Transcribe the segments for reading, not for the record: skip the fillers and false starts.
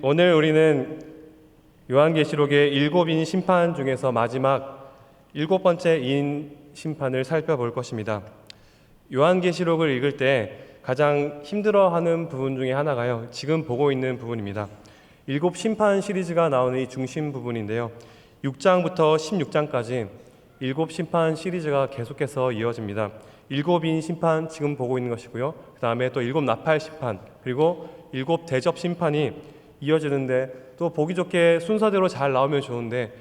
오늘 우리는 요한계시록의 일곱인 심판 중에서 마지막 일곱 번째 인 심판을 살펴볼 것입니다. 요한계시록을 읽을 때 가장 힘들어하는 부분 중에 하나가요, 지금 보고 있는 부분입니다. 일곱 심판 시리즈가 나오는 이 중심 부분인데요, 6장부터 16장까지 일곱 심판 시리즈가 계속해서 이어집니다. 일곱인 심판 지금 보고 있는 것이고요, 그 다음에 또 일곱 나팔 심판, 그리고 일곱 대접 심판이 이어지는데, 또 보기 좋게 순서대로 잘 나오면 좋은데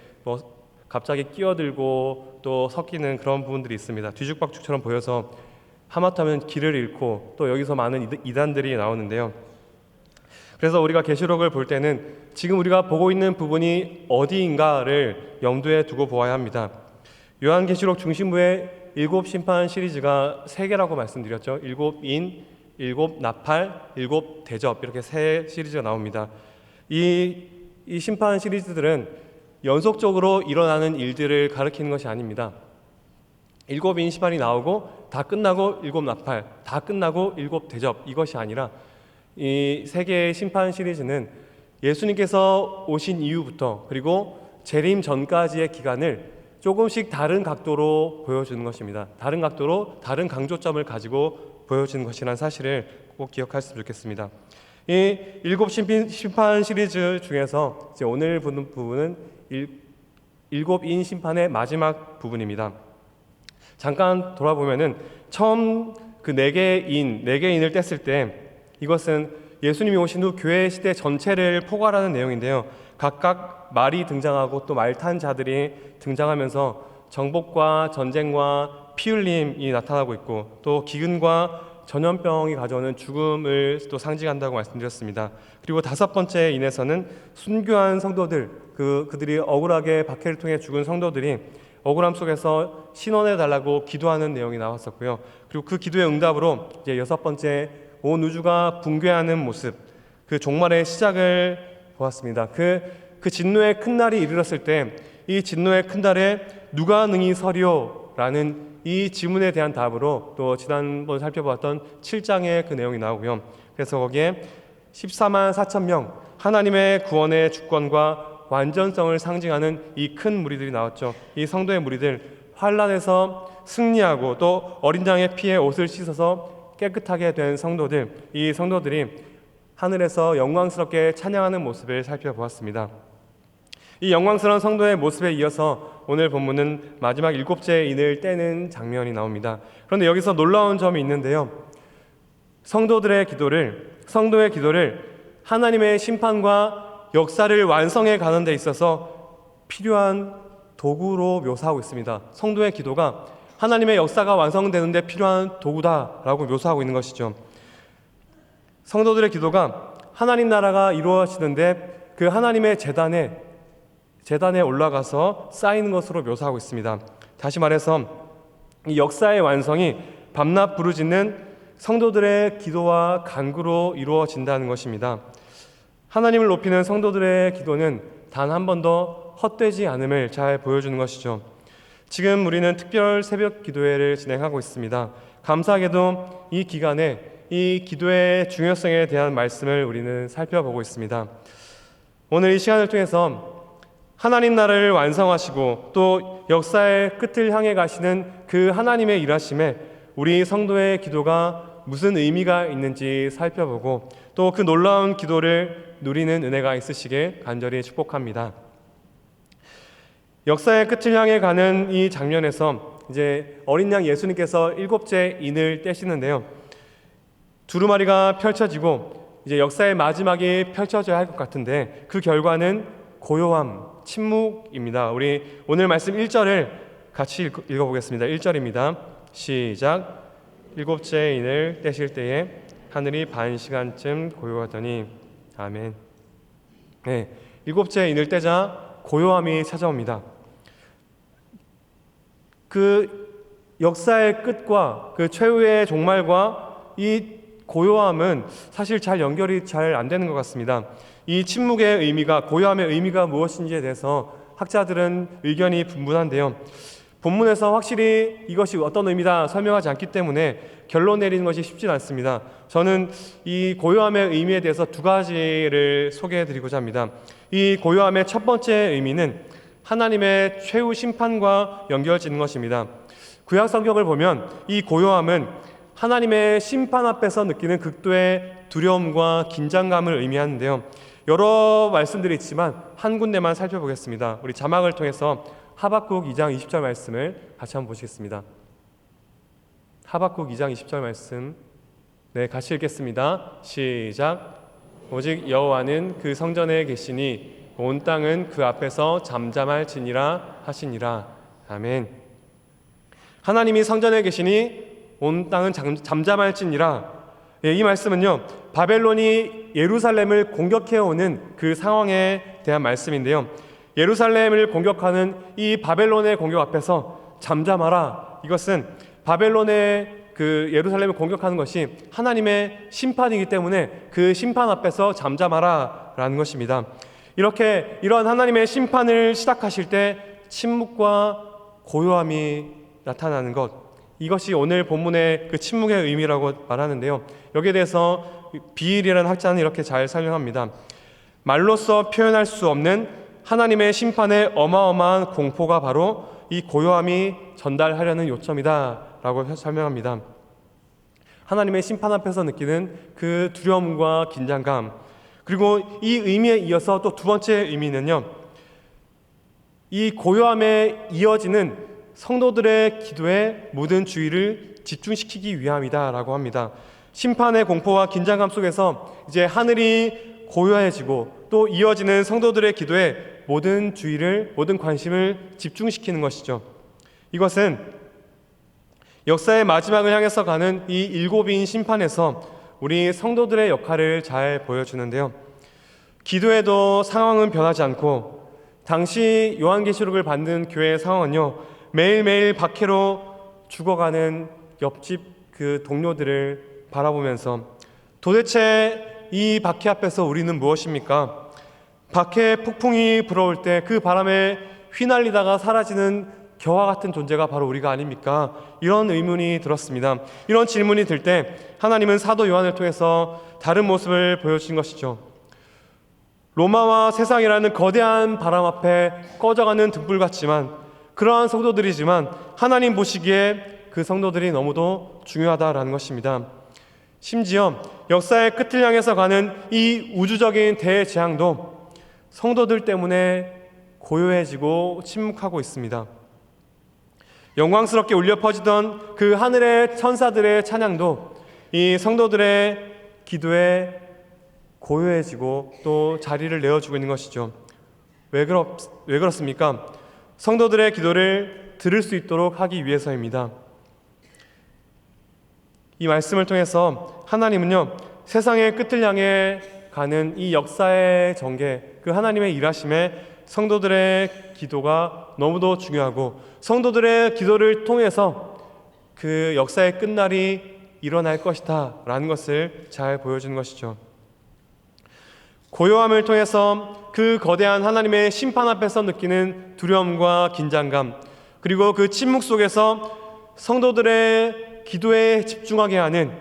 갑자기 끼어들고 또 섞이는 그런 부분들이 있습니다. 뒤죽박죽처럼 보여서 하마터면 길을 잃고 또 여기서 많은 이단들이 나오는데요. 그래서 우리가 계시록을 볼 때는 지금 우리가 보고 있는 부분이 어디인가를 염두에 두고 보아야 합니다. 요한계시록 중심부에 일곱 심판 시리즈가 3개라고 말씀드렸죠. 일곱 인, 일곱 나팔, 일곱 대접, 이렇게 3 시리즈가 나옵니다. 이 심판 시리즈들은 연속적으로 일어나는 일들을 가리키는 것이 아닙니다. 일곱 인 심판이 나오고 다 끝나고 일곱 나팔, 다 끝나고 일곱 대접, 이것이 아니라 이 3개의 심판 시리즈는 예수님께서 오신 이후부터 그리고 재림 전까지의 기간을 조금씩 다른 각도로 보여주는 것입니다. 다른 각도로 다른 강조점을 가지고 보여주는 것이라는 사실을 꼭 기억하셨으면 좋겠습니다. 이 일곱 심판 시리즈 중에서 이제 오늘 보는 부분은 일곱 인 심판의 마지막 부분입니다. 잠깐 돌아보면은 처음 그 4개인을 뗐을 때 이것은 예수님이 오신 후 교회 시대 전체를 포괄하는 내용인데요, 각각 말이 등장하고 또 말 탄 자들이 등장하면서 정복과 전쟁과 피 흘림이 나타나고 있고, 또 기근과 전염병이 가져오는 죽음을 또 상징한다고 말씀드렸습니다. 그리고 5번째 인에서는 순교한 성도들, 그들이 억울하게 박해를 통해 죽은 성도들이 억울함 속에서 신원해 달라고 기도하는 내용이 나왔었고요. 그리고 그 기도의 응답으로 이제 6번째 온 우주가 붕괴하는 모습, 그 종말의 시작을 보았습니다. 그 진노의 큰 날이 이르렀을 때 이 진노의 큰 날에 누가 능히 서리오? 라는 이 질문에 대한 답으로 또 지난번 살펴보았던 7장의 그 내용이 나오고요. 그래서 거기에 14만 4천 명, 하나님의 구원의 주권과 완전성을 상징하는 이 큰 무리들이 나왔죠. 이 성도의 무리들, 환난에서 승리하고 또 어린 양의 피에 옷을 씻어서 깨끗하게 된 성도들, 이 성도들이 하늘에서 영광스럽게 찬양하는 모습을 살펴보았습니다. 이 영광스러운 성도의 모습에 이어서 오늘 본문은 마지막 7째 인을 떼는 장면이 나옵니다. 그런데 여기서 놀라운 점이 있는데요, 성도의 기도를 하나님의 심판과 역사를 완성해 가는 데 있어서 필요한 도구로 묘사하고 있습니다. 성도의 기도가 하나님의 역사가 완성되는 데 필요한 도구다라고 묘사하고 있는 것이죠. 성도들의 기도가 하나님 나라가 이루어지는데 그 하나님의 재단에 올라가서 쌓이는 것으로 묘사하고 있습니다. 다시 말해서 이 역사의 완성이 밤낮 부르짖는 성도들의 기도와 간구로 이루어진다는 것입니다. 하나님을 높이는 성도들의 기도는 단 한 번도 헛되지 않음을 잘 보여주는 것이죠. 지금 우리는 특별 새벽 기도회를 진행하고 있습니다. 감사하게도 이 기간에 이 기도의 중요성에 대한 말씀을 우리는 살펴보고 있습니다. 오늘 이 시간을 통해서 하나님 나라를 완성하시고 또 역사의 끝을 향해 가시는 그 하나님의 일하심에 우리 성도의 기도가 무슨 의미가 있는지 살펴보고 또 그 놀라운 기도를 누리는 은혜가 있으시길 간절히 축복합니다. 역사의 끝을 향해 가는 이 장면에서 이제 어린 양 예수님께서 7째 인을 떼시는데요, 두루마리가 펼쳐지고 이제 역사의 마지막이 펼쳐져야 할 것 같은데 그 결과는 고요함, 침묵입니다. 우리 오늘 말씀 1절을 같이 읽어보겠습니다. 1절입니다. 시작. 7째 인을 떼실 때에 하늘이 반 시간쯤 고요하더니 아멘. 네, 7째 인을 떼자 고요함이 찾아옵니다. 그 역사의 끝과 그 최후의 종말과 이 고요함은 사실 잘 연결이 잘 안 되는 것 같습니다. 이 침묵의 의미가, 고요함의 의미가 무엇인지에 대해서 학자들은 의견이 분분한데요, 본문에서 확실히 이것이 어떤 의미다 설명하지 않기 때문에 결론 내리는 것이 쉽지 않습니다. 저는 이 고요함의 의미에 대해서 두 가지를 소개해 드리고자 합니다. 이 고요함의 첫 번째 의미는 하나님의 최후 심판과 연결짓는 것입니다. 구약 성경을 보면 이 고요함은 하나님의 심판 앞에서 느끼는 극도의 두려움과 긴장감을 의미하는데요. 여러 말씀들이 있지만 한 군데만 살펴보겠습니다. 우리 자막을 통해서 하박국 2장 20절 말씀을 같이 한번 보시겠습니다. 하박국 2장 20절 말씀, 같이 읽겠습니다. 시작. 오직 여호와는 그 성전에 계시니 온 땅은 그 앞에서 잠잠할지니라 하시니라. 아멘. 하나님이 성전에 계시니 온 땅은 잠잠할지니라. 이 말씀은요, 바벨론이 예루살렘을 공격해오는 그 상황에 대한 말씀인데요. 예루살렘을 공격하는 이 바벨론의 공격 앞에서 잠잠하라. 이것은 바벨론의 그 예루살렘을 공격하는 것이 하나님의 심판이기 때문에 그 심판 앞에서 잠잠하라 라는 것입니다. 이러한 하나님의 심판을 시작하실 때 침묵과 고요함이 나타나는 것, 이것이 오늘 본문의 그 침묵의 의미라고 말하는데요. 여기에 대해서 비일이라는 학자는 이렇게 잘 설명합니다. 말로써 표현할 수 없는 하나님의 심판의 어마어마한 공포가 바로 이 고요함이 전달하려는 요점이다 라고 설명합니다. 하나님의 심판 앞에서 느끼는 그 두려움과 긴장감, 그리고 이 의미에 이어서 또 두 번째 의미는요, 이 고요함에 이어지는 성도들의 기도에 모든 주의를 집중시키기 위함이다 라고 합니다. 심판의 공포와 긴장감 속에서 이제 하늘이 고요해지고 또 이어지는 성도들의 기도에 모든 주의를, 모든 관심을 집중시키는 것이죠. 이것은 역사의 마지막을 향해서 가는 이 일곱인 심판에서 우리 성도들의 역할을 잘 보여주는데요. 기도에도 상황은 변하지 않고 당시 요한계시록을 받는 교회의 상황은요, 매일매일 박해로 죽어가는 옆집 그 동료들을 바라보면서 도대체 이 박해 앞에서 우리는 무엇입니까? 박해 폭풍이 불어올 때 그 바람에 휘날리다가 사라지는 겨와 같은 존재가 바로 우리가 아닙니까? 이런 의문이 들었습니다. 이런 질문이 들 때 하나님은 사도 요한을 통해서 다른 모습을 보여주신 것이죠. 로마와 세상이라는 거대한 바람 앞에 꺼져가는 등불 같지만, 그러한 성도들이지만 하나님 보시기에 그 성도들이 너무도 중요하다라는 것입니다. 심지어 역사의 끝을 향해서 가는 이 우주적인 대재앙도 성도들 때문에 고요해지고 침묵하고 있습니다. 영광스럽게 울려 퍼지던 그 하늘의 천사들의 찬양도 이 성도들의 기도에 고요해지고 또 자리를 내어주고 있는 것이죠. 왜 그렇습니까? 성도들의 기도를 들을 수 있도록 하기 위해서입니다. 이 말씀을 통해서 하나님은요, 세상의 끝을 향해 가는 이 역사의 전개, 그 하나님의 일하심에 성도들의 기도가 너무도 중요하고 성도들의 기도를 통해서 그 역사의 끝날이 일어날 것이다 라는 것을 잘 보여주는 것이죠. 고요함을 통해서 그 거대한 하나님의 심판 앞에서 느끼는 두려움과 긴장감, 그리고 그 침묵 속에서 성도들의 기도에 집중하게 하는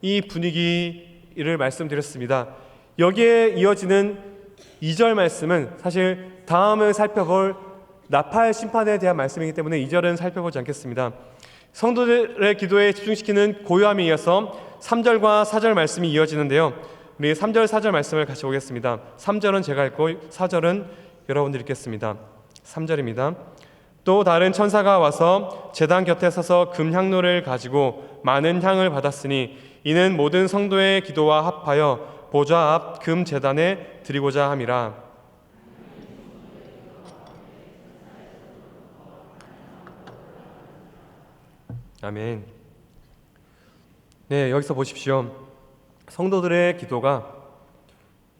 이 분위기를 말씀드렸습니다. 여기에 이어지는 2절 말씀은 사실 다음을 살펴볼 나팔 심판에 대한 말씀이기 때문에 2절은 살펴보지 않겠습니다. 성도들의 기도에 집중시키는 고요함에 이어서 3절과 4절 말씀이 이어지는데요. 우리 3절, 4절 말씀을 같이 보겠습니다. 3절은 제가 읽고 4절은 여러분들이 읽겠습니다. 3절입니다. 또 다른 천사가 와서 제단 곁에 서서 금향로를 가지고 많은 향을 받았으니 이는 모든 성도의 기도와 합하여 보좌 앞 금 제단에 드리고자 함이라. 아멘. 네, 여기서 보십시오. 성도들의 기도가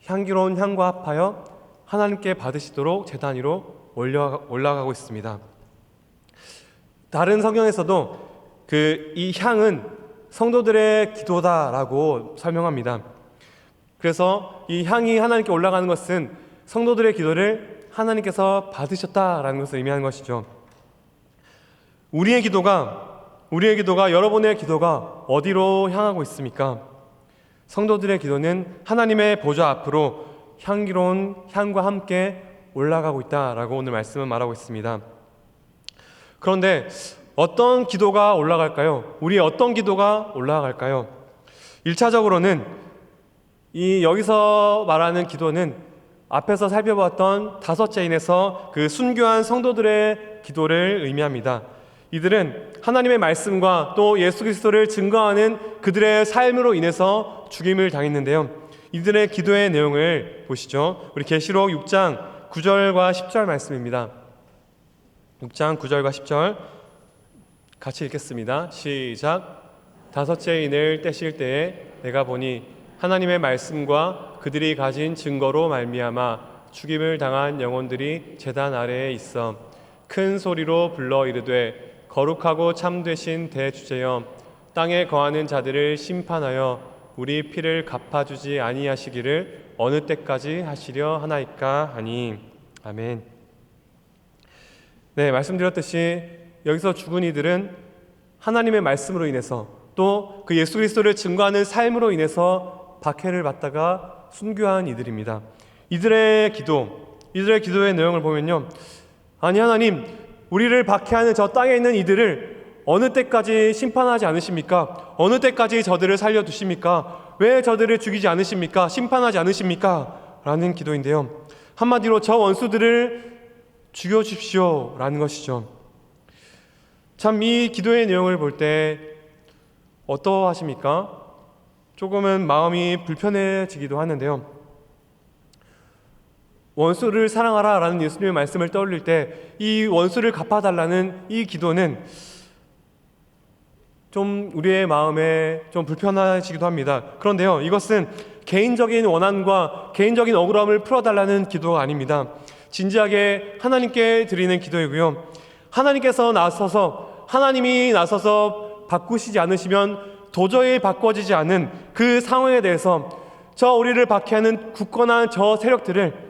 향기로운 향과 합하여 하나님께 받으시도록 제단 위로 올라가고 있습니다. 다른 성경에서도 이 향은 성도들의 기도다라고 설명합니다. 그래서 이 향이 하나님께 올라가는 것은 성도들의 기도를 하나님께서 받으셨다라는 것을 의미하는 것이죠. 우리의 기도가 여러분의 기도가 어디로 향하고 있습니까? 성도들의 기도는 하나님의 보좌 앞으로 향기로운 향과 함께 올라가고 있다라고 오늘 말씀은 말하고 있습니다. 그런데 어떤 기도가 올라갈까요? 우리의 어떤 기도가 올라갈까요? 1차적으로는 여기서 말하는 기도는 앞에서 살펴봤던 5제인에서 그 순교한 성도들의 기도를 의미합니다. 이들은 하나님의 말씀과 또 예수 그리스도를 증거하는 그들의 삶으로 인해서 죽임을 당했는데요. 이들의 기도의 내용을 보시죠. 우리 계시록 6장 9절과 10절 말씀입니다. 6장 9절과 10절 같이 읽겠습니다. 시작. 5째 인을 떼실 때에 내가 보니 하나님의 말씀과 그들이 가진 증거로 말미암아 죽임을 당한 영혼들이 제단 아래에 있어 큰 소리로 불러 이르되 거룩하고 참되신 대주제여 땅에 거하는 자들을 심판하여 우리 피를 갚아주지 아니하시기를 어느 때까지 하시려 하나이까 하니. 아멘. 네, 말씀드렸듯이 여기서 죽은 이들은 하나님의 말씀으로 인해서 또 그 예수 그리스도를 증거하는 삶으로 인해서 박해를 받다가 순교한 이들입니다. 이들의 기도의 내용을 보면요, 아니 하나님, 우리를 박해하는 저 땅에 있는 이들을 어느 때까지 심판하지 않으십니까? 어느 때까지 저들을 살려두십니까? 왜 저들을 죽이지 않으십니까? 심판하지 않으십니까? 라는 기도인데요, 한마디로 저 원수들을 죽여주십시오 라는 것이죠. 참 이 기도의 내용을 볼 때 어떠하십니까? 조금은 마음이 불편해지기도 하는데요, 원수를 사랑하라 라는 예수님의 말씀을 떠올릴 때 이 원수를 갚아달라는 이 기도는 좀 우리의 마음에 좀 불편해지기도 합니다. 그런데요, 이것은 개인적인 원한과 개인적인 억울함을 풀어달라는 기도가 아닙니다. 진지하게 하나님께 드리는 기도이고요, 하나님이 나서서 바꾸시지 않으시면 도저히 바꿔지지 않은 그 상황에 대해서 저 우리를 박해하는 굳건한 저 세력들을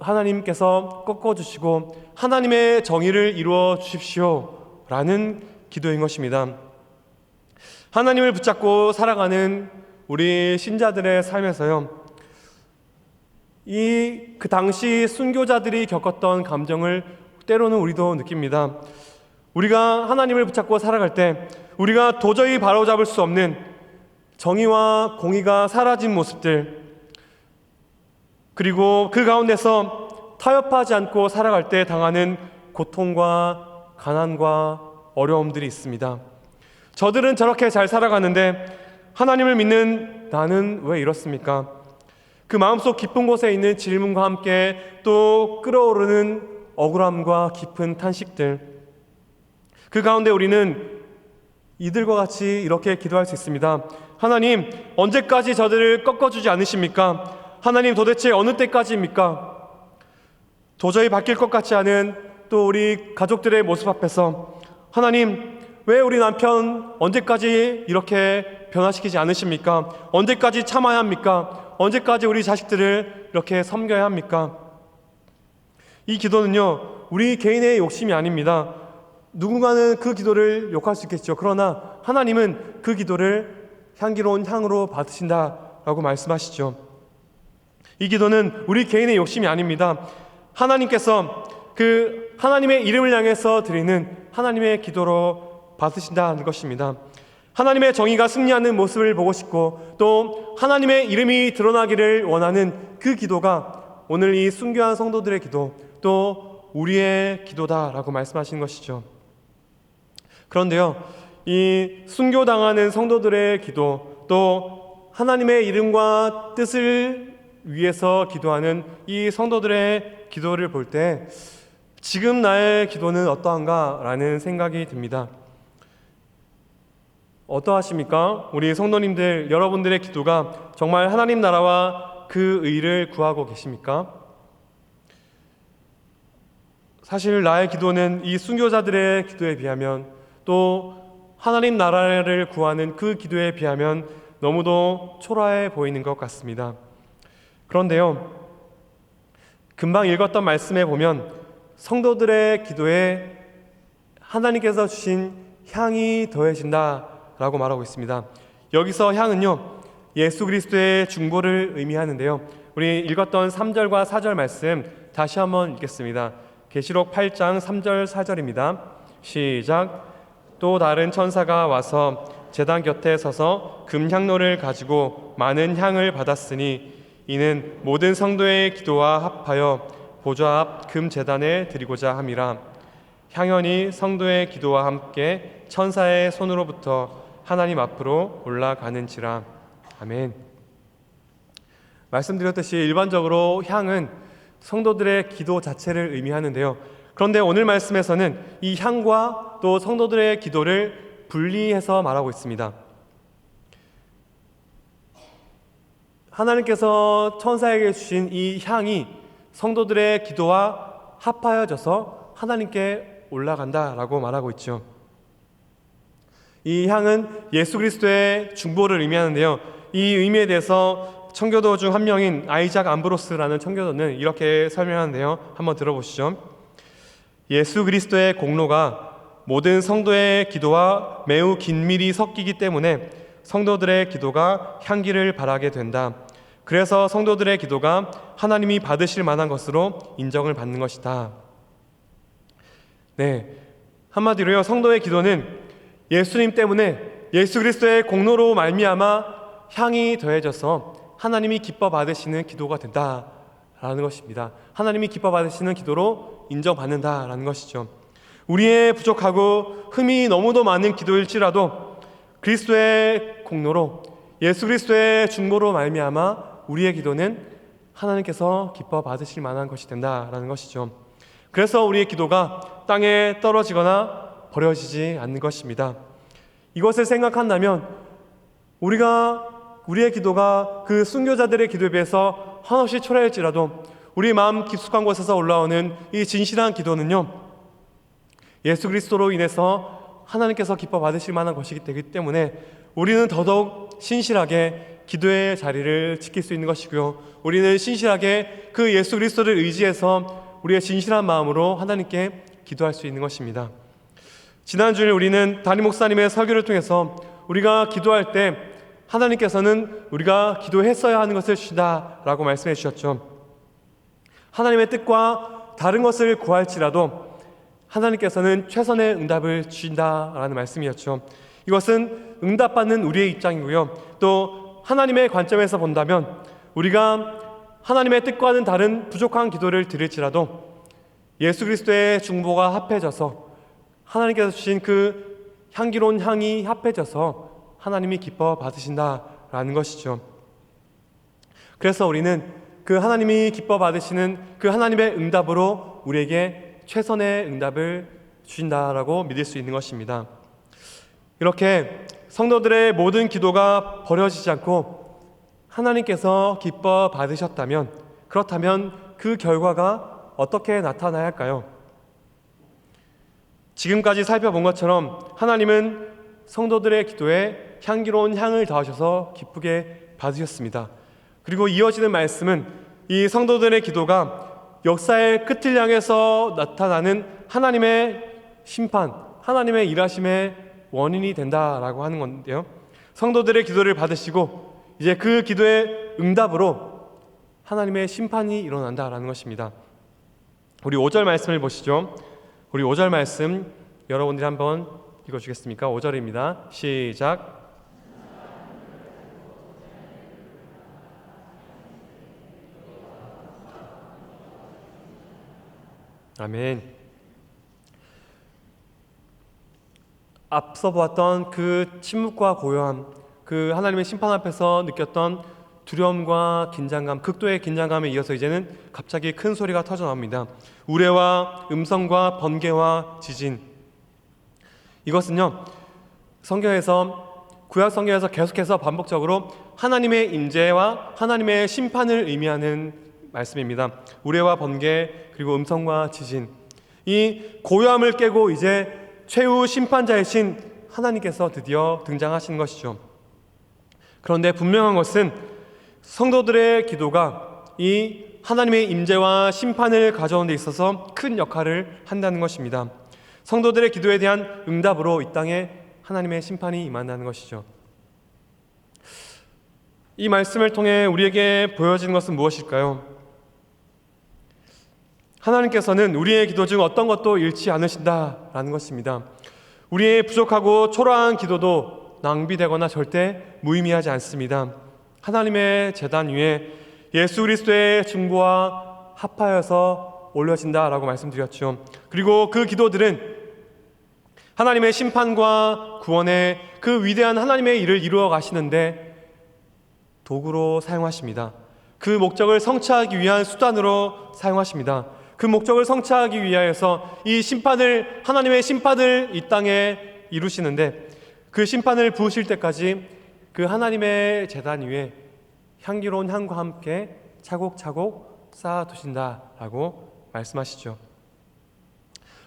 하나님께서 꺾어주시고 하나님의 정의를 이루어 주십시오 라는 기도인 것입니다. 하나님을 붙잡고 살아가는 우리 신자들의 삶에서요, 그 당시 순교자들이 겪었던 감정을 때로는 우리도 느낍니다. 우리가 하나님을 붙잡고 살아갈 때 우리가 도저히 바로잡을 수 없는 정의와 공의가 사라진 모습들, 그리고 그 가운데서 타협하지 않고 살아갈 때 당하는 고통과 가난과 어려움들이 있습니다. 저들은 저렇게 잘 살아가는데 하나님을 믿는 나는 왜 이렇습니까? 그 마음속 깊은 곳에 있는 질문과 함께 또 끓어오르는 억울함과 깊은 탄식들, 그 가운데 우리는 이들과 같이 이렇게 기도할 수 있습니다. 하나님, 언제까지 저들을 꺾어주지 않으십니까? 하나님, 도대체 어느 때까지입니까? 도저히 바뀔 것 같지 않은 또 우리 가족들의 모습 앞에서 하나님, 왜 우리 남편 언제까지 이렇게 변화시키지 않으십니까? 언제까지 참아야 합니까? 언제까지 우리 자식들을 이렇게 섬겨야 합니까? 이 기도는요, 우리 개인의 욕심이 아닙니다. 누군가는 그 기도를 욕할 수 있겠죠. 그러나 하나님은 그 기도를 향기로운 향으로 받으신다라고 말씀하시죠. 이 기도는 우리 개인의 욕심이 아닙니다. 하나님께서 그 하나님의 이름을 향해서 드리는 하나님의 기도로 받으신다는 것입니다. 하나님의 정의가 승리하는 모습을 보고 싶고 또 하나님의 이름이 드러나기를 원하는 그 기도가 오늘 이 순교한 성도들의 기도, 또 우리의 기도다라고 말씀하시는 것이죠. 그런데요, 이 순교당하는 성도들의 기도, 또 하나님의 이름과 뜻을 위해서 기도하는 이 성도들의 기도를 볼 때 지금 나의 기도는 어떠한가 라는 생각이 듭니다. 어떠하십니까? 우리 성도님들, 여러분들의 기도가 정말 하나님 나라와 그 의를 구하고 계십니까? 사실 나의 기도는 이 순교자들의 기도에 비하면, 또 하나님 나라를 구하는 그 기도에 비하면 너무도 초라해 보이는 것 같습니다. 그런데요, 금방 읽었던 말씀에 보면 성도들의 기도에 하나님께서 주신 향이 더해진다라고 말하고 있습니다. 여기서 향은요, 예수 그리스도의 중보를 의미하는데요. 우리 읽었던 3절과 4절 말씀 다시 한번 읽겠습니다. 계시록 8장 3절 4절입니다. 시작. 또 다른 천사가 와서 제단 곁에 서서 금향로를 가지고 많은 향을 받았으니 이는 모든 성도의 기도와 합하여 보좌 앞 금제단에 드리고자 함이라. 향연이 성도의 기도와 함께 천사의 손으로부터 하나님 앞으로 올라가는지라. 아멘. 말씀드렸듯이 일반적으로 향은 성도들의 기도 자체를 의미하는데요. 그런데 오늘 말씀에서는 이 향과 또 성도들의 기도를 분리해서 말하고 있습니다. 하나님께서 천사에게 주신 이 향이 성도들의 기도와 합하여져서 하나님께 올라간다라고 말하고 있죠. 이 향은 예수 그리스도의 중보를 의미하는데요. 이 의미에 대해서 청교도 중 한 명인 아이작 암브로스라는 청교도는 이렇게 설명하는데요. 한번 들어보시죠. 예수 그리스도의 공로가 모든 성도의 기도와 매우 긴밀히 섞이기 때문에 성도들의 기도가 향기를 발하게 된다. 그래서 성도들의 기도가 하나님이 받으실 만한 것으로 인정을 받는 것이다. 네, 한마디로요, 성도의 기도는 예수님 때문에 예수 그리스도의 공로로 말미암아 향이 더해져서 하나님이 기뻐 받으시는 기도가 된다라는 것입니다. 하나님이 기뻐 받으시는 기도로 인정받는다라는 것이죠. 우리의 부족하고 흠이 너무도 많은 기도일지라도 그리스도의 공로로 예수 그리스도의 중보로 말미암아 우리의 기도는 하나님께서 기뻐 받으실 만한 것이 된다라는 것이죠. 그래서 우리의 기도가 땅에 떨어지거나 버려지지 않는 것입니다. 이것을 생각한다면 우리의 기도가 그 순교자들의 기도에 비해서 한없이 초라할지라도 우리 마음 깊숙한 곳에서 올라오는 이 진실한 기도는요, 예수 그리스도로 인해서 하나님께서 기뻐 받으실 만한 것이기 때문에 우리는 더더욱 신실하게 기도의 자리를 지킬 수 있는 것이고요, 우리는 신실하게 그 예수 그리스도를 의지해서 우리의 진실한 마음으로 하나님께 기도할 수 있는 것입니다. 지난주에 우리는 담임 목사님의 설교를 통해서 우리가 기도할 때 하나님께서는 우리가 기도했어야 하는 것을 주신다라고 말씀해 주셨죠. 하나님의 뜻과 다른 것을 구할지라도 하나님께서는 최선의 응답을 주신다라는 말씀이었죠. 이것은 응답받는 우리의 입장이고요, 또 하나님의 관점에서 본다면 우리가 하나님의 뜻과는 다른 부족한 기도를 드릴지라도 예수 그리스도의 중보가 합해져서 하나님께서 주신 그 향기로운 향이 합해져서 하나님이 기뻐 받으신다라는 것이죠. 그래서 우리는 그 하나님이 기뻐 받으시는 그 하나님의 응답으로 우리에게 최선의 응답을 주신다라고 믿을 수 있는 것입니다. 이렇게 성도들의 모든 기도가 버려지지 않고 하나님께서 기뻐 받으셨다면, 그렇다면 그 결과가 어떻게 나타나야 할까요? 지금까지 살펴본 것처럼 하나님은 성도들의 기도에 향기로운 향을 더하셔서 기쁘게 받으셨습니다. 그리고 이어지는 말씀은 이 성도들의 기도가 역사의 끝을 향해서 나타나는 하나님의 심판, 하나님의 일하심의 원인이 된다라고 하는 건데요, 성도들의 기도를 받으시고 이제 그 기도의 응답으로 하나님의 심판이 일어난다라는 것입니다. 우리 5절 말씀을 보시죠. 우리 5절 말씀 여러분들이 한번 읽어주겠습니까? 5절입니다. 시작. 아멘. 앞서 보았던 그 침묵과 고요함, 그 하나님의 심판 앞에서 느꼈던 두려움과 긴장감, 극도의 긴장감에 이어서 이제는 갑자기 큰 소리가 터져 나옵니다. 우레와 음성과 번개와 지진. 이것은요, 구약 성경에서 계속해서 반복적으로 하나님의 임재와 하나님의 심판을 의미하는 말씀입니다. 우레와 번개, 그리고 음성과 지진. 이 고요함을 깨고 이제 최후 심판자이신 하나님께서 드디어 등장하시는 것이죠. 그런데 분명한 것은 성도들의 기도가 이 하나님의 임재와 심판을 가져오는 데 있어서 큰 역할을 한다는 것입니다. 성도들의 기도에 대한 응답으로 이 땅에 하나님의 심판이 임한다는 것이죠. 이 말씀을 통해 우리에게 보여지는 것은 무엇일까요? 하나님께서는 우리의 기도 중 어떤 것도 잃지 않으신다라는 것입니다. 우리의 부족하고 초라한 기도도 낭비되거나 절대 무의미하지 않습니다. 하나님의 제단 위에 예수 그리스도의 중보와 합하여서 올려진다라고 말씀드렸죠. 그리고 그 기도들은 하나님의 심판과 구원의 그 위대한 하나님의 일을 이루어 가시는데 도구로 사용하십니다. 그 목적을 성취하기 위한 수단으로 사용하십니다. 그 목적을 성취하기 위하여서 이 심판을, 하나님의 심판을 이 땅에 이루시는데, 그 심판을 부으실 때까지 그 하나님의 제단 위에 향기로운 향과 함께 차곡차곡 쌓아두신다라고 말씀하시죠.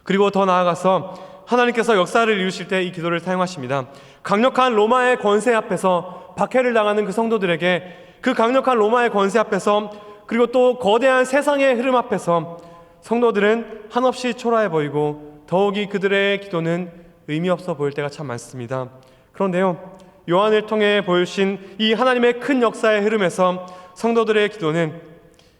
그리고 더 나아가서 하나님께서 역사를 이루실 때 이 기도를 사용하십니다. 강력한 로마의 권세 앞에서 박해를 당하는 그 성도들에게, 그 강력한 로마의 권세 앞에서, 그리고 또 거대한 세상의 흐름 앞에서 성도들은 한없이 초라해 보이고 더욱이 그들의 기도는 의미 없어 보일 때가 참 많습니다. 그런데요, 요한을 통해 보여주신 이 하나님의 큰 역사의 흐름에서 성도들의 기도는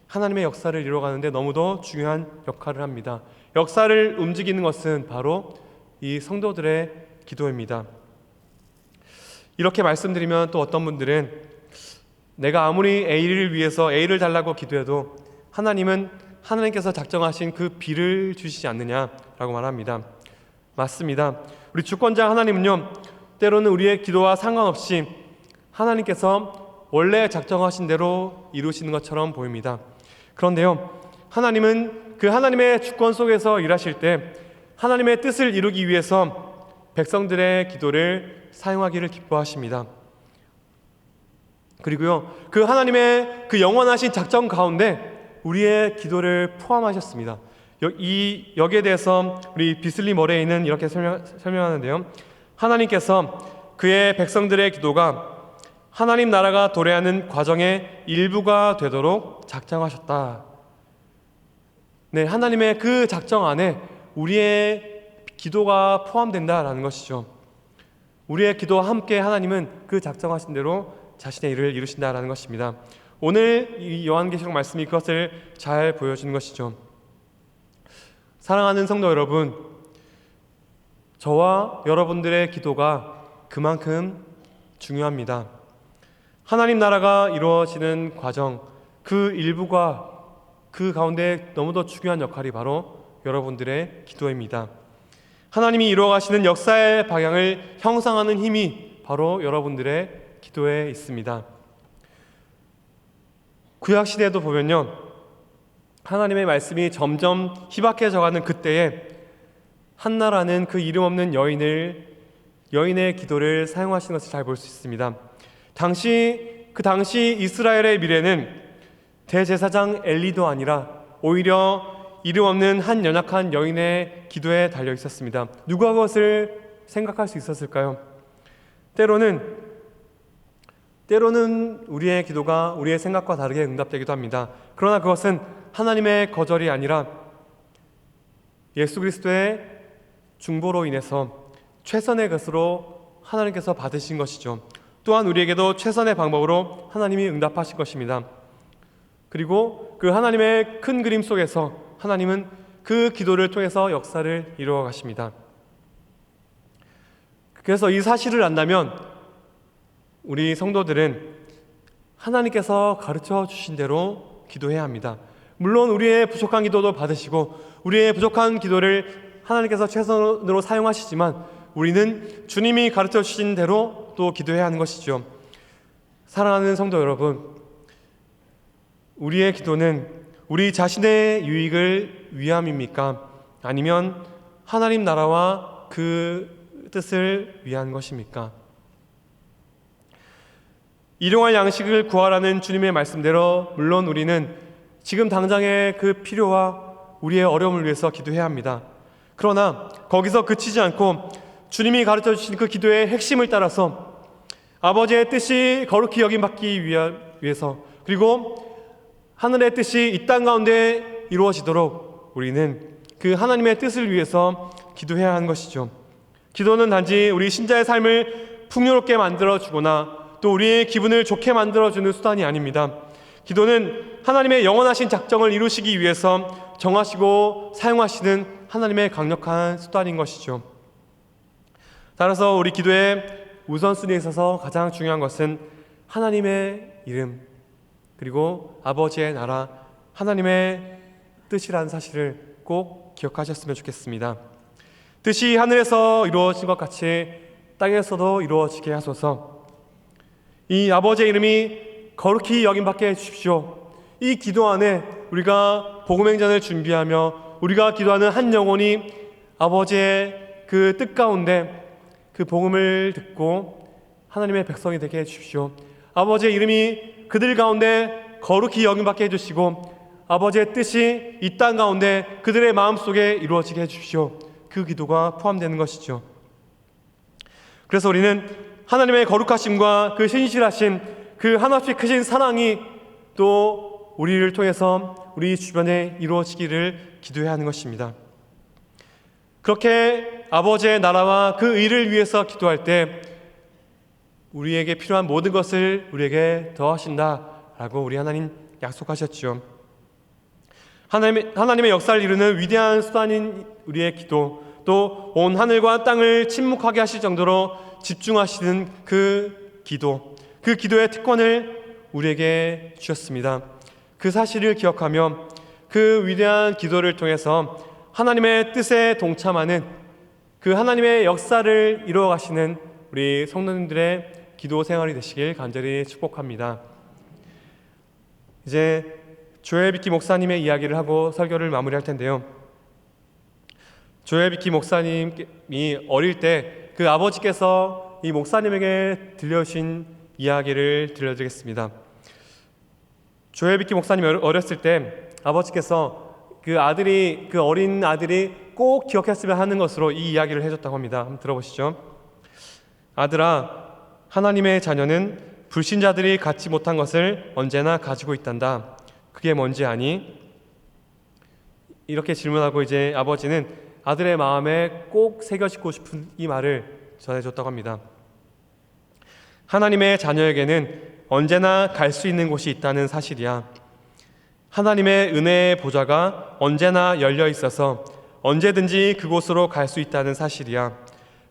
하나님의 역사를 이루어가는데 너무도 중요한 역할을 합니다. 역사를 움직이는 것은 바로 이 성도들의 기도입니다. 이렇게 말씀드리면 또 어떤 분들은 내가 아무리 A를 위해서 A를 달라고 기도해도 하나님께서 작정하신 그 B를 주시지 않느냐라고 말합니다. 맞습니다. 우리 주권자 하나님은요, 때로는 우리의 기도와 상관없이 하나님께서 원래 작정하신 대로 이루시는 것처럼 보입니다. 그런데요, 하나님은 그 하나님의 주권 속에서 일하실 때 하나님의 뜻을 이루기 위해서 백성들의 기도를 사용하기를 기뻐하십니다. 그리고요, 그 하나님의 그 영원하신 작정 가운데 우리의 기도를 포함하셨습니다. 여기에 대해서 우리 비슬리 머레이는 이렇게 설명하는데요, 하나님께서 그의 백성들의 기도가 하나님 나라가 도래하는 과정의 일부가 되도록 작정하셨다. 네, 하나님의 그 작정 안에 우리의 기도가 포함된다라는 것이죠. 우리의 기도와 함께 하나님은 그 작정하신 대로 자신의 일을 이루신다라는 것입니다. 오늘 이 요한계시록 말씀이 그것을 잘 보여주는 것이죠. 사랑하는 성도 여러분, 저와 여러분들의 기도가 그만큼 중요합니다. 하나님 나라가 이루어지는 과정, 그 일부가 그 가운데 너무도 중요한 역할이 바로 여러분들의 기도입니다. 하나님이 이루어가시는 역사의 방향을 형성하는 힘이 바로 여러분들의 기도에 있습니다. 구약시대에도 보면요, 하나님의 말씀이 점점 희박해져가는 그때에 한나라는 그 이름 없는 여인의 기도를 사용하시는 것을 잘 볼 수 있습니다. 그 당시 이스라엘의 미래는 대제사장 엘리도 아니라 오히려 이름 없는 한 연약한 여인의 기도에 달려 있었습니다. 누가 그것을 생각할 수 있었을까요? 때로는 우리의 기도가 우리의 생각과 다르게 응답되기도 합니다. 그러나 그것은 하나님의 거절이 아니라 예수 그리스도의 중보로 인해서 최선의 것으로 하나님께서 받으신 것이죠. 또한 우리에게도 최선의 방법으로 하나님이 응답하신 것입니다. 그리고 그 하나님의 큰 그림 속에서 하나님은 그 기도를 통해서 역사를 이루어 가십니다. 그래서 이 사실을 안다면 우리 성도들은 하나님께서 가르쳐 주신 대로 기도해야 합니다. 물론 우리의 부족한 기도도 받으시고 우리의 부족한 기도를 하나님께서 최선으로 사용하시지만 우리는 주님이 가르쳐 주신 대로 또 기도해야 하는 것이죠. 사랑하는 성도 여러분, 우리의 기도는 우리 자신의 유익을 위함입니까? 아니면 하나님 나라와 그 뜻을 위한 것입니까? 일용할 양식을 구하라는 주님의 말씀대로 물론 우리는 지금 당장의 그 필요와 우리의 어려움을 위해서 기도해야 합니다. 그러나 거기서 그치지 않고 주님이 가르쳐 주신 그 기도의 핵심을 따라서 아버지의 뜻이 거룩히 여김받기 위해서, 그리고 하늘의 뜻이 이 땅 가운데 이루어지도록 우리는 그 하나님의 뜻을 위해서 기도해야 하는 것이죠. 기도는 단지 우리 신자의 삶을 풍요롭게 만들어주거나 또 우리의 기분을 좋게 만들어주는 수단이 아닙니다. 기도는 하나님의 영원하신 작정을 이루시기 위해서 정하시고 사용하시는 하나님의 강력한 수단인 것이죠. 따라서 우리 기도의 우선순위에 있어서 가장 중요한 것은 하나님의 이름, 그리고 아버지의 나라, 하나님의 뜻이라는 사실을 꼭 기억하셨으면 좋겠습니다. 뜻이 하늘에서 이루어진 것 같이 땅에서도 이루어지게 하소서. 이 아버지의 이름이 거룩히 여김받게 해주십시오. 이 기도 안에 우리가 복음행전을 준비하며 우리가 기도하는 한 영혼이 아버지의 그 뜻 가운데 그 복음을 듣고 하나님의 백성이 되게 해주십시오. 아버지의 이름이 그들 가운데 거룩히 여김받게 해주시고 아버지의 뜻이 이 땅 가운데 그들의 마음속에 이루어지게 해주십시오. 그 기도가 포함되는 것이죠. 그래서 우리는 하나님의 거룩하심과 그 신실하심, 그 한없이 크신 사랑이 또 우리를 통해서 우리 주변에 이루어지기를 기도해야 하는 것입니다. 그렇게 아버지의 나라와 그 의를 위해서 기도할 때 우리에게 필요한 모든 것을 우리에게 더하신다라고 우리 하나님 약속하셨죠. 하나님의 역사를 이루는 위대한 수단인 우리의 기도, 또 온 하늘과 땅을 침묵하게 하실 정도로 집중하시는 그 기도, 그 기도의 특권을 우리에게 주셨습니다. 그 사실을 기억하며 그 위대한 기도를 통해서 하나님의 뜻에 동참하는 그 하나님의 역사를 이루어 가시는 우리 성도님들의 기도 생활이 되시길 간절히 축복합니다. 이제 조엘 비키 목사님의 이야기를 하고 설교를 마무리할 텐데요. 조엘 비키 목사님이 어릴 때 그 아버지께서 이 목사님에게 들려주신 이야기를 들려드리겠습니다. 조엘 비키 목사님이 어렸을 때 아버지께서 그 어린 아들이 꼭 기억했으면 하는 것으로 이 이야기를 해줬다고 합니다. 한번 들어보시죠. 아들아, 하나님의 자녀는 불신자들이 갖지 못한 것을 언제나 가지고 있단다. 그게 뭔지 아니? 이렇게 질문하고 이제 아버지는 아들의 마음에 꼭 새겨지고 싶은 이 말을 전해줬다고 합니다. 하나님의 자녀에게는 언제나 갈 수 있는 곳이 있다는 사실이야. 하나님의 은혜의 보좌가 언제나 열려 있어서 언제든지 그곳으로 갈 수 있다는 사실이야.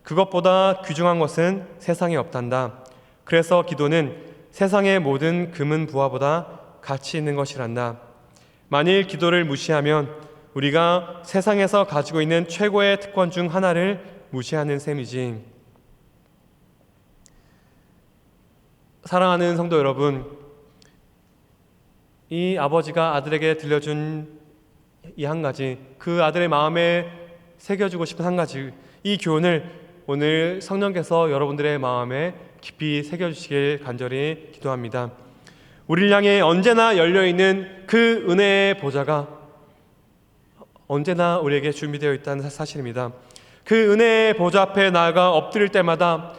그것보다 귀중한 것은 세상에 없단다. 그래서 기도는 세상의 모든 금은 부화보다 가치 있는 것이란다. 만일 기도를 무시하면 우리가 세상에서 가지고 있는 최고의 특권 중 하나를 무시하는 셈이지. 사랑하는 성도 여러분, 이 아버지가 아들에게 들려준 이 한 가지, 그 아들의 마음에 새겨주고 싶은 한 가지, 이 교훈을 오늘 성령께서 여러분들의 마음에 깊이 새겨주시길 간절히 기도합니다. 우리를 향해 언제나 열려있는 그 은혜의 보좌가 언제나 우리에게 준비되어 있다는 사실입니다. 그 은혜의 보좌 앞에 나아가 엎드릴 때마다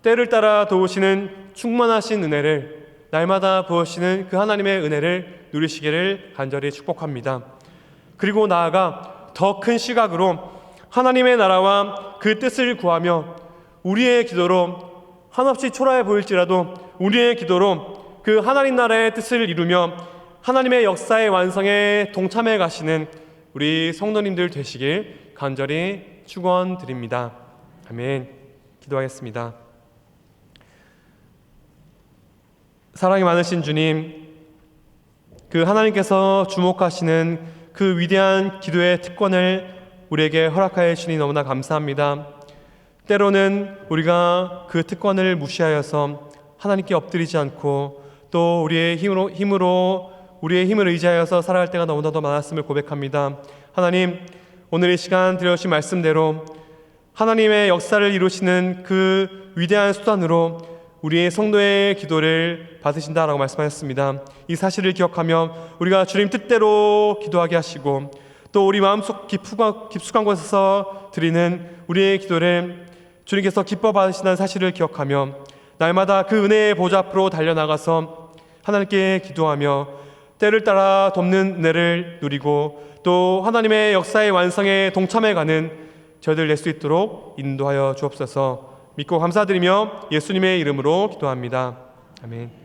때를 따라 도우시는 충만하신 은혜를, 날마다 부으시는 그 하나님의 은혜를 누리시기를 간절히 축복합니다. 그리고 나아가 더 큰 시각으로 하나님의 나라와 그 뜻을 구하며 우리의 기도로 한없이 초라해 보일지라도 우리의 기도로 그 하나님 나라의 뜻을 이루며 하나님의 역사의 완성에 동참해 가시는 우리 성도님들 되시길 간절히 축원드립니다. 아멘. 기도하겠습니다. 사랑이 많으신 주님, 그 하나님께서 주목하시는 그 위대한 기도의 특권을 우리에게 허락하여 주시니 너무나 감사합니다. 때로는 우리가 그 특권을 무시하여서 하나님께 엎드리지 않고 또 우리의 힘을 의지하여서 살아갈 때가 너무나도 많았음을 고백합니다. 하나님, 오늘 이 시간 들려주신 말씀대로 하나님의 역사를 이루시는 그 위대한 수단으로 우리의 성도의 기도를 받으신다라고 말씀하셨습니다. 이 사실을 기억하며 우리가 주님 뜻대로 기도하게 하시고 또 우리 마음속 깊숙한 곳에서 드리는 우리의 기도를 주님께서 기뻐 받으신다는 사실을 기억하며 날마다 그 은혜의 보좌 앞으로 달려나가서 하나님께 기도하며 때를 따라 돕는 은혜를 누리고 또 하나님의 역사의 완성에 동참해가는 저희들 낼 수 있도록 인도하여 주옵소서. 믿고 감사드리며 예수님의 이름으로 기도합니다. 아멘.